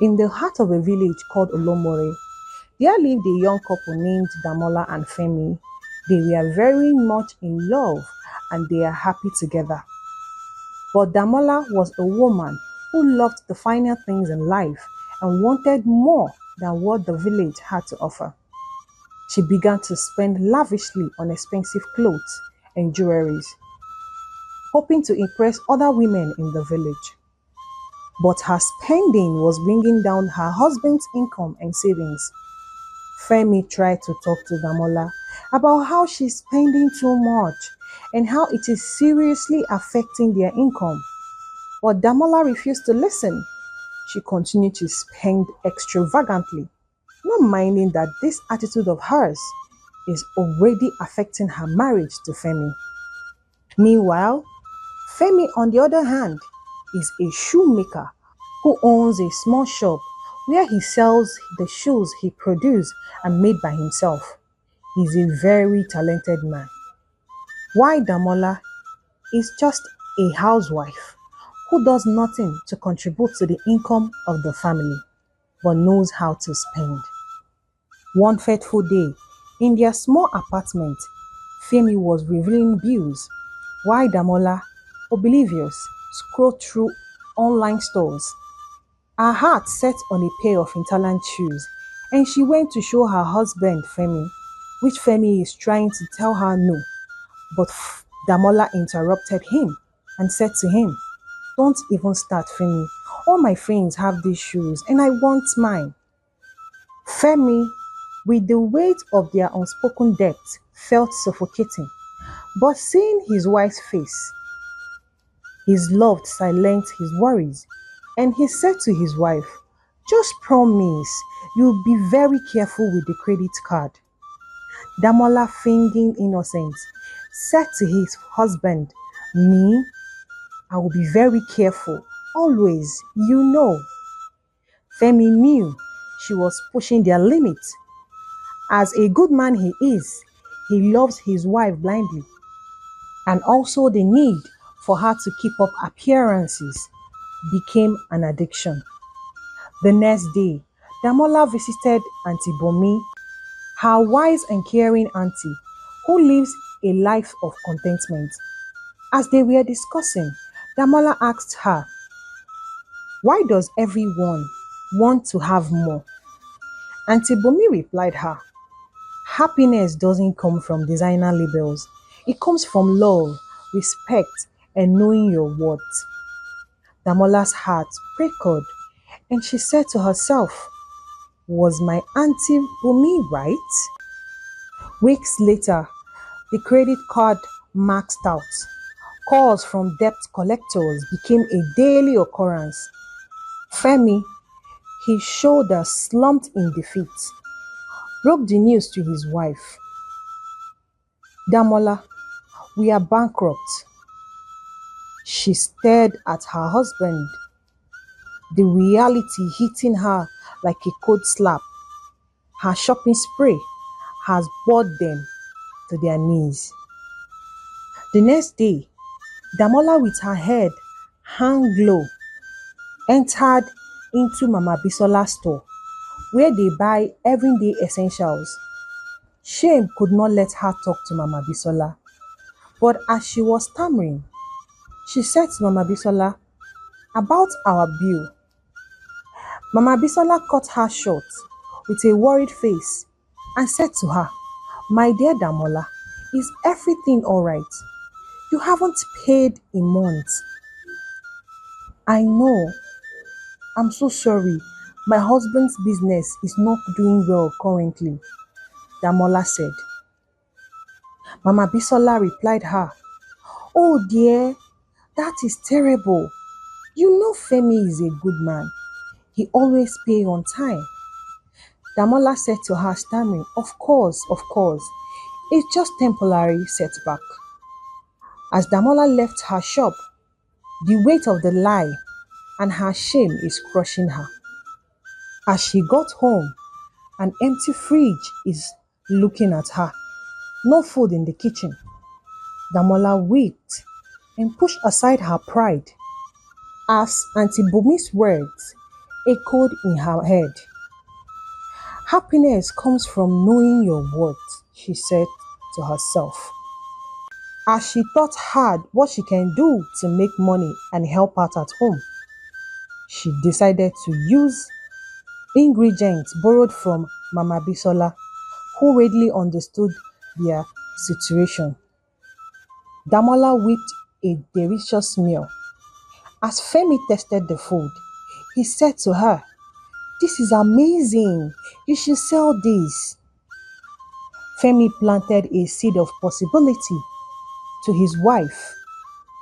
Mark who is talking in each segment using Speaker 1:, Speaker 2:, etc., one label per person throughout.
Speaker 1: In the heart of a village called Olomore, there lived a young couple named Damola and Femi. They were very much in love and they are happy together. But Damola was a woman who loved the finer things in life and wanted more than what the village had to offer. She began to spend lavishly on expensive clothes and jewelries, hoping to impress other women in the village. But her spending was bringing down her husband's income and savings. Femi tried to talk to Damola about how she's spending too much and how it is seriously affecting their income. But Damola refused to listen. She continued to spend extravagantly, not minding that this attitude of hers is already affecting her marriage to Femi. Meanwhile, Femi, on the other hand, is a shoemaker who owns a small shop where he sells the shoes he produced and made by himself. He's a very talented man. While Damola is just a housewife who does nothing to contribute to the income of the family, but knows how to spend. One fateful day, in their small apartment, Femi was revealing bills, while Damola, oblivious, scrolled through online stores. Her heart set on a pair of interland shoes, and she went to show her husband Femi, which Femi is trying to tell her no. But Damola interrupted him and said to him, "Don't even start, Femi. All my friends have these shoes and I want mine." Femi, with the weight of their unspoken debt, felt suffocating. But seeing his wife's face, his love silenced his worries, and he said to his wife, "Just promise you'll be very careful with the credit card." Damola, feigning innocence, said to his husband, "Me, I will be very careful, always, you know." Femi knew she was pushing their limits. As a good man he loves his wife blindly, and also the need for her to keep up appearances became an addiction. The next day, Damola visited Auntie Bomi, her wise and caring auntie, who lives a life of contentment. As they were discussing, Damola asked her, "Why does everyone want to have more?" Auntie Bomi replied her, "Happiness doesn't come from designer labels. It comes from love, respect, and knowing your worth." Damola's heart prickled, and she said to herself, "Was my Auntie Bomi right?" Weeks later, the credit card maxed out. Calls from debt collectors became a daily occurrence. Femi, his shoulders slumped in defeat, broke the news to his wife. "Damola, we are bankrupt." She stared at her husband, the reality hitting her like a cold slap. Her shopping spree has brought them to their knees. The next day, Damola, with her head hung low, entered into Mama Bisola's store, where they buy everyday essentials. Shame could not let her talk to Mama Bisola, but as she was stammering, she said to Mama Bisola, "About our bill." Mama Bisola cut her short with a worried face and said to her, "My dear Damola, is everything all right? You haven't paid in months." "I know. I'm so sorry. My husband's business is not doing well currently," Damola said. Mama Bisola replied her, "Oh dear, that is terrible. You know Femi is a good man. He always pays on time." Damola said to her, stammering, Of course. It's just temporary setback." As Damola left her shop, the weight of the lie and her shame is crushing her. As she got home, an empty fridge is looking at her. No food in the kitchen. Damola wept and pushed aside her pride. As Auntie Bumi's words, echoed in her head. Happiness comes from knowing your worth, she said to herself. As she thought hard what she can do to make money and help out at home, she decided to use ingredients borrowed from Mama Bisola, who readily understood their situation. Damola whipped a delicious meal. As Femi tasted the food, he said to her, "This is amazing. You should sell this." Femi planted a seed of possibility to his wife.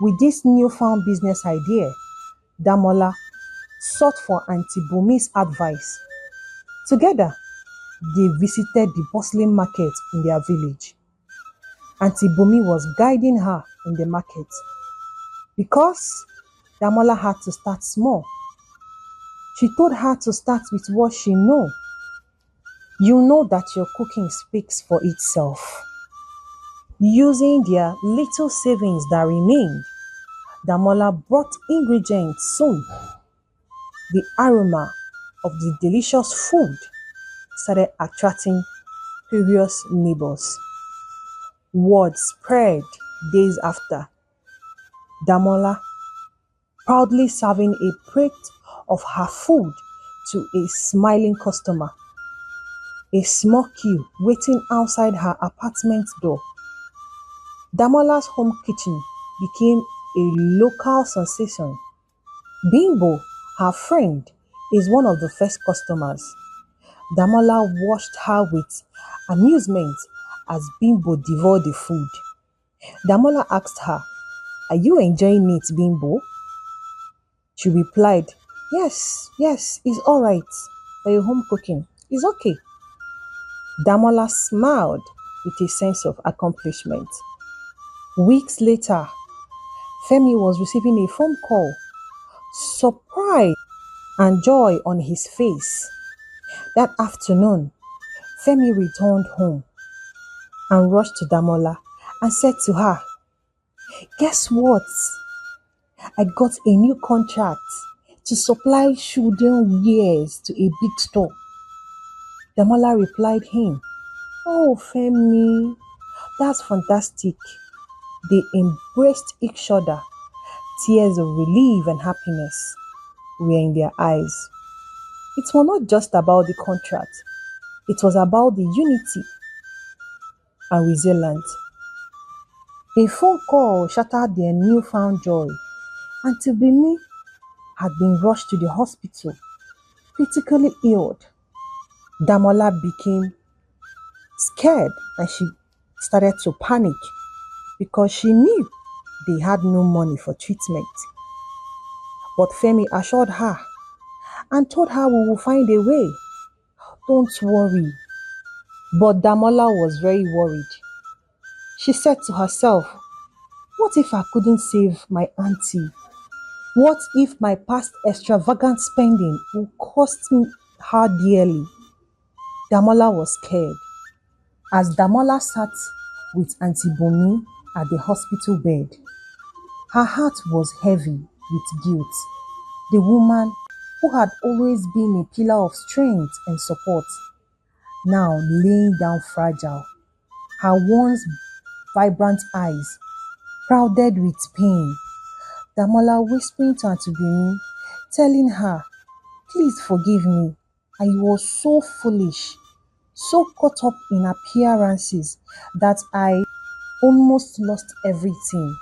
Speaker 1: With this newfound business idea, Damola sought for Auntie Bumi's advice. Together, they visited the bustling market in their village. Auntie Bumi was guiding her in the market. Because Damola had to start small, she told her to start with what she knows. You know that your cooking speaks for itself. Using their little savings that remained, Damola brought ingredients soon. The aroma of the delicious food started attracting curious neighbors. Word spread days after. Damola proudly serving a plate of her food to a smiling customer. A small queue waiting outside her apartment door. Damola's home kitchen became a local sensation. Bimbo, her friend, is one of the first customers. Damola watched her with amusement as Bimbo devoured the food. Damola asked her, "Are you enjoying it, Bimbo?" She replied, Yes, it's alright. For your home cooking, it's okay." Damola smiled with a sense of accomplishment. Weeks later, Femi was receiving a phone call. Surprise and joy on his face. That afternoon, Femi returned home and rushed to Damola and said to her, "Guess what? I got a new contract to supply children wears to a big store." Damola replied him, "Oh, Femi, that's fantastic." They embraced each other. Tears of relief and happiness were in their eyes. It was not just about the contract. It was about the unity and resilience. A phone call shattered their newfound joy. Auntie Bimi had been rushed to the hospital, critically ill. Damola became scared and she started to panic because she knew they had no money for treatment. But Femi assured her and told her, "We will find a way. Don't worry." But Damola was very worried. She said to herself, "What if I couldn't save my auntie? What if my past extravagant spending will cost her dearly?" Damola was scared. As Damola sat with Auntie Bumi at the hospital bed, her heart was heavy with guilt. The woman who had always been a pillar of strength and support, now laying down fragile, her once vibrant eyes crowded with pain. Damola whispering to Auntie Bumi, telling her, "Please forgive me. I was so foolish, so caught up in appearances that I almost lost everything."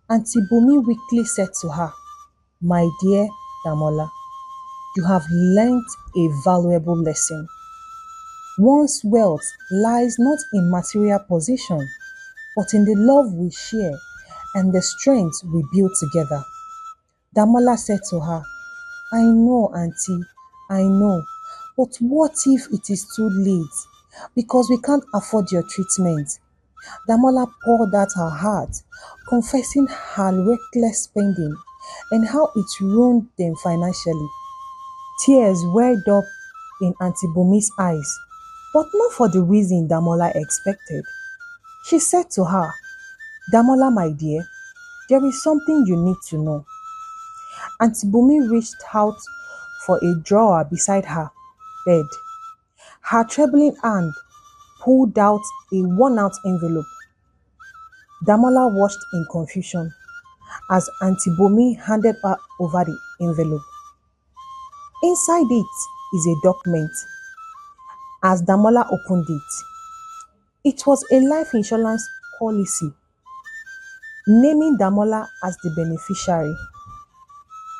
Speaker 1: Auntie Bumi weakly said to her, "My dear Damola, you have learnt a valuable lesson. One's wealth lies not in material possession, but in the love we share and the strength we build together." Damola said to her, "I know, Auntie, I know. But what if it is too late? Because we can't afford your treatment." Damola poured out her heart, confessing her reckless spending and how it ruined them financially. Tears welled up in Auntie Bumi's eyes, but not for the reason Damola expected. She said to her, "Damola, my dear, there is something you need to know." Auntie Bumi reached out for a drawer beside her bed. Her trembling hand pulled out a worn-out envelope. Damola watched in confusion as Auntie Bomi handed her over the envelope. Inside it is a document. As Damola opened it was a life insurance policy naming Damola as the beneficiary.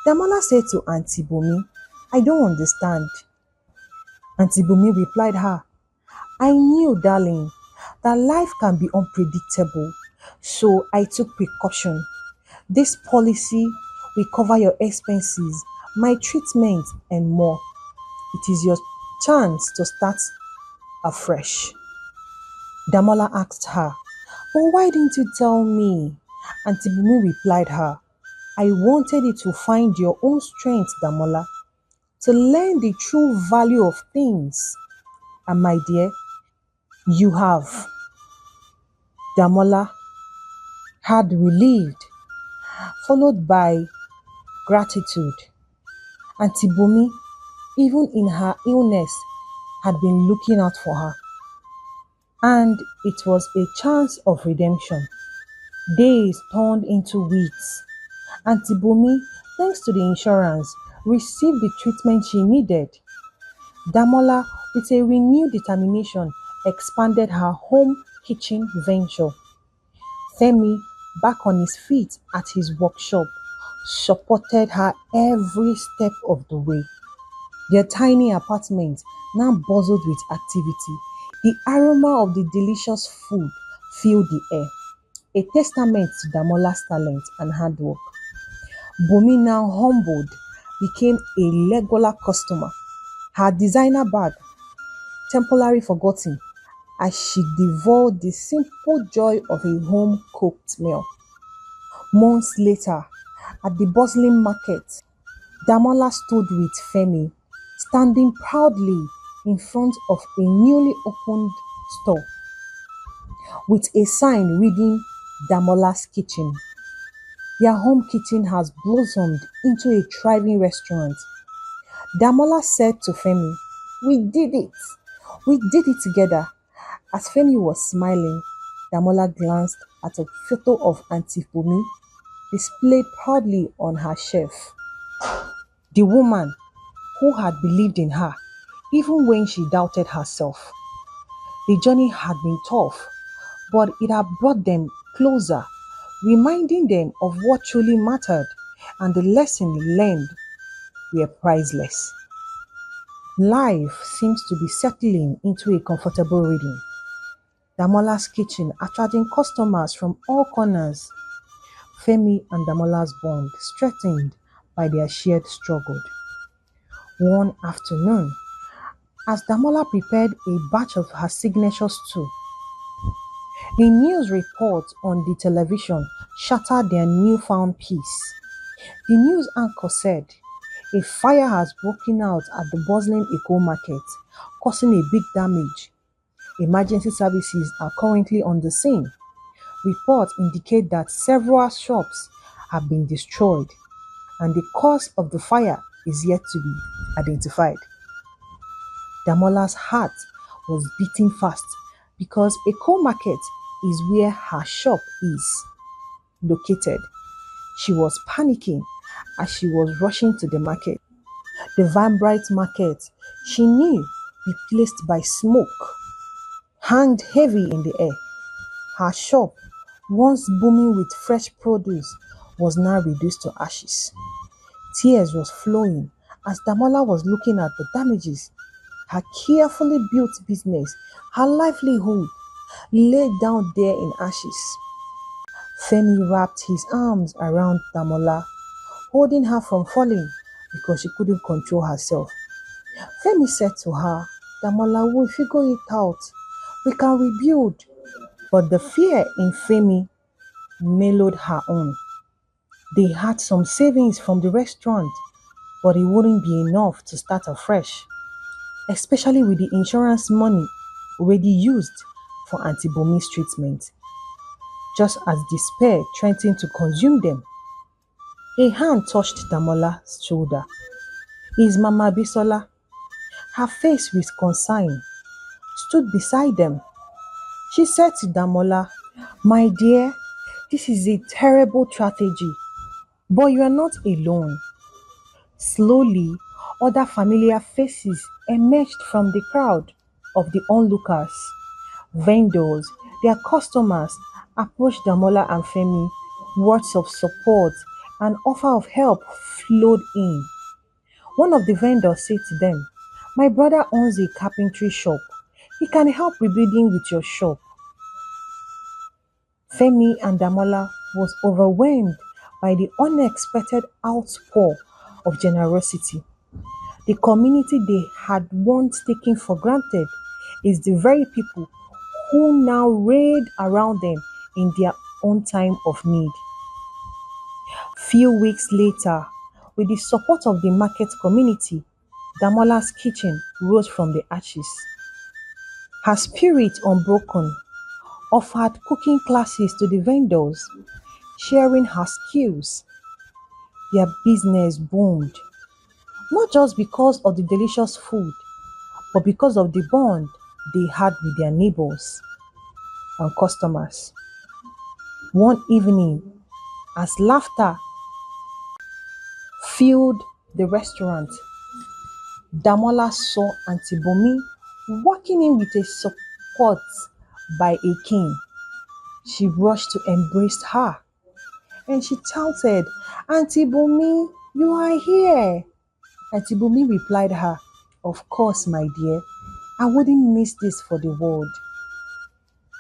Speaker 1: Damola said to Auntie Bomi, "I don't understand." Auntie Bomi replied her, "I knew, darling, that life can be unpredictable, so I took precaution. This policy will cover your expenses, my treatment, and more. It is your chance to start afresh." Damola asked her, "But why didn't you tell me?" Auntie Bomi replied her, "I wanted you to find your own strength, Damola, to learn the true value of things. And my dear, you have." Damola had relieved, followed by gratitude. Auntie Bomi, even in her illness, had been looking out for her. And it was a chance of redemption. Days turned into weeks. Auntie Bomi, thanks to the insurance, received the treatment she needed. Damola, with a renewed determination, expanded her home kitchen venture. Femi, back on his feet at his workshop, supported her every step of the way. Their tiny apartment now buzzed with activity. The aroma of the delicious food filled the air, a testament to Damola's talent and hard work. Bomi, now humbled, became a regular customer. Her designer bag, temporarily forgotten, as she devoured the simple joy of a home-cooked meal. Months later, at the bustling market, Damola stood with Femi, standing proudly in front of a newly opened store with a sign reading Damola's Kitchen. Their home kitchen has blossomed into a thriving restaurant. Damola said to Femi, "We did it! We did it together." As Femi was smiling, Damola glanced at a photo of Auntie Bomi displayed proudly on her shelf. The woman who had believed in her even when she doubted herself. The journey had been tough, but it had brought them closer, reminding them of what truly mattered, and the lessons learned were priceless. Life seems to be settling into a comfortable rhythm. Damola's Kitchen attracting customers from all corners. Femi and Damola's bond strengthened by their shared struggle. One afternoon, as Damola prepared a batch of her signature stew, a news report on the television shattered their newfound peace. The news anchor said, "A fire has broken out at the bustling Eco market, causing a big damage. Emergency services are currently on the scene." Reports indicate that several shops have been destroyed, and the cause of the fire is yet to be identified. Damola's heart was beating fast because Eco Market is where her shop is located. She was panicking as she was rushing to the market. The vibrant market she knew replaced by smoke hung heavy in the air. Her shop, once booming with fresh produce, was now reduced to ashes. Tears was flowing as Damola was looking at the damages. Her carefully built business, her livelihood, lay down there in ashes. Femi wrapped his arms around Damola, holding her from falling because she couldn't control herself. Femi said to her, "Damola, we'll figure it out. We can rebuild." But the fear in Femi mellowed her own. They had some savings from the restaurant, but it wouldn't be enough to start afresh, especially with the insurance money already used for Auntie Bomi's treatment. Just as despair threatened to consume them, a hand touched Damola's shoulder. His Mama Bisola, her face with concern, stood beside them. She said to Damola, "My dear, this is a terrible tragedy, but you are not alone." Slowly, other familiar faces emerged from the crowd of the onlookers. Vendors, their customers approached Damola and Femi. Words of support and offer of help flowed in. One of the vendors said to them, "My brother owns a carpentry shop. He can help rebuilding with your shop." Femi and Damola was overwhelmed by the unexpected outpour of generosity. The community they had once taken for granted is the very people who now raid around them in their own time of need. Few weeks later, with the support of the market community, Damola's kitchen rose from the ashes. Her spirit unbroken offered cooking classes to the vendors, sharing her skills. Their business boomed, not just because of the delicious food, but because of the bond they had with their neighbors and customers. One evening, as laughter filled the restaurant, Damola saw Auntie Bomi walking in with a support by a king. She rushed to embrace her and she shouted, "Auntie Bomi, you are here." Auntie Bomi replied her, "Of course, my dear. I wouldn't miss this for the world."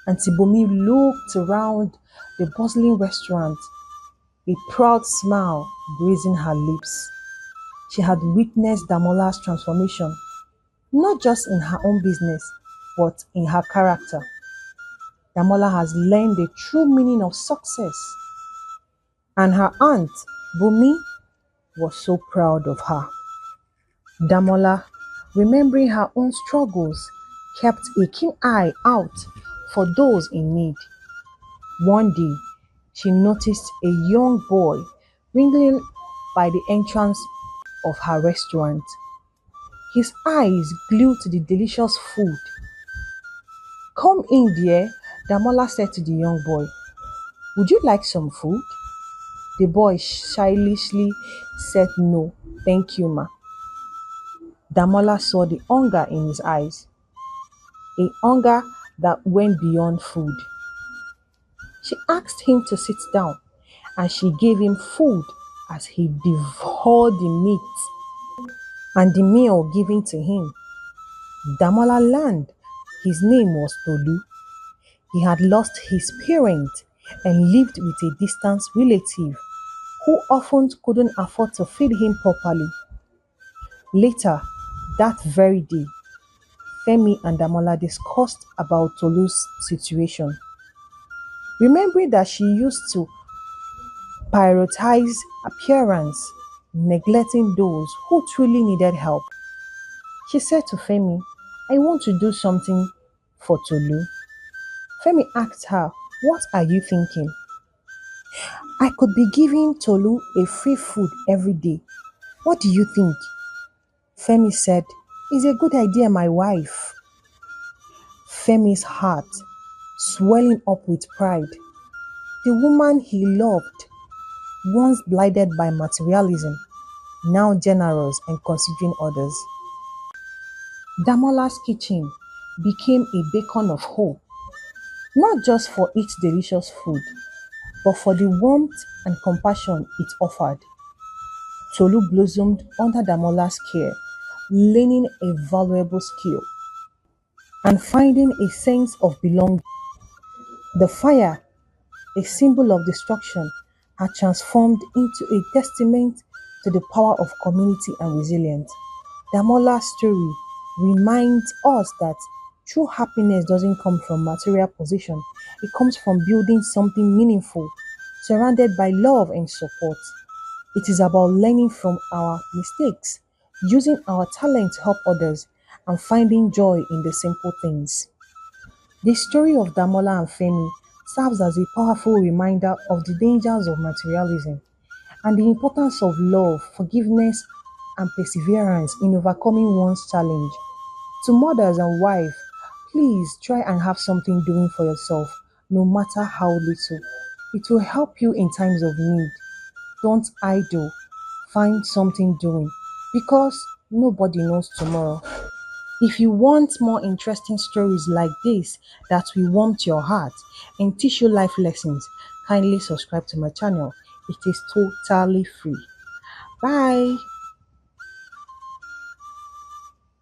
Speaker 1: Auntie Bomi looked around the bustling restaurant, a proud smile gracing her lips. She had witnessed Damola's transformation, not just in her own business, but in her character. Damola has learned the true meaning of success, and her aunt, Bumi, was so proud of her. Damola, remembering her own struggles, kept a keen eye out for those in need. One day, she noticed a young boy mingling by the entrance of her restaurant. His eyes glued to the delicious food. "Come in, dear," Damola said to the young boy. "Would you like some food?" The boy shyly said, "No, thank you, ma." Damola saw the hunger in his eyes, a hunger that went beyond food. She asked him to sit down and she gave him food as he devoured the meat and the meal given to him. Damola learned his name was Tolu. He had lost his parent and lived with a distant relative who often couldn't afford to feed him properly. Later, that very day, Femi and Damola discussed about Tolu's situation. Remembering that she used to prioritize appearance, neglecting those who truly needed help, she said to Femi, "I want to do something for Tolu." Femi asked her, "What are you thinking?" "I could be giving Tolu a free food every day. What do you think?" Femi said, "It's a good idea, my wife." Femi's heart swelling up with pride. The woman he loved, once blinded by materialism, now generous and considering others. Damola's kitchen became a beacon of hope, not just for its delicious food, but for the warmth and compassion it offered. Tolu blossomed under Damola's care, learning a valuable skill and finding a sense of belonging. The fire, a symbol of destruction, had transformed into a testament to the power of community and resilience. Damola's story reminds us that true happiness doesn't come from material possession, it comes from building something meaningful, surrounded by love and support. It is about learning from our mistakes, using our talent to help others, and finding joy in the simple things. The story of Damola and Femi serves as a powerful reminder of the dangers of materialism and the importance of love, forgiveness, and perseverance in overcoming one's challenge. To mothers and wives, please try and have something doing for yourself, no matter how little. It will help you in times of need. Don't idle. Find something doing because nobody knows tomorrow. If you want more interesting stories like this that will warm your heart and teach you life lessons, kindly subscribe to my channel. It is totally free. Bye.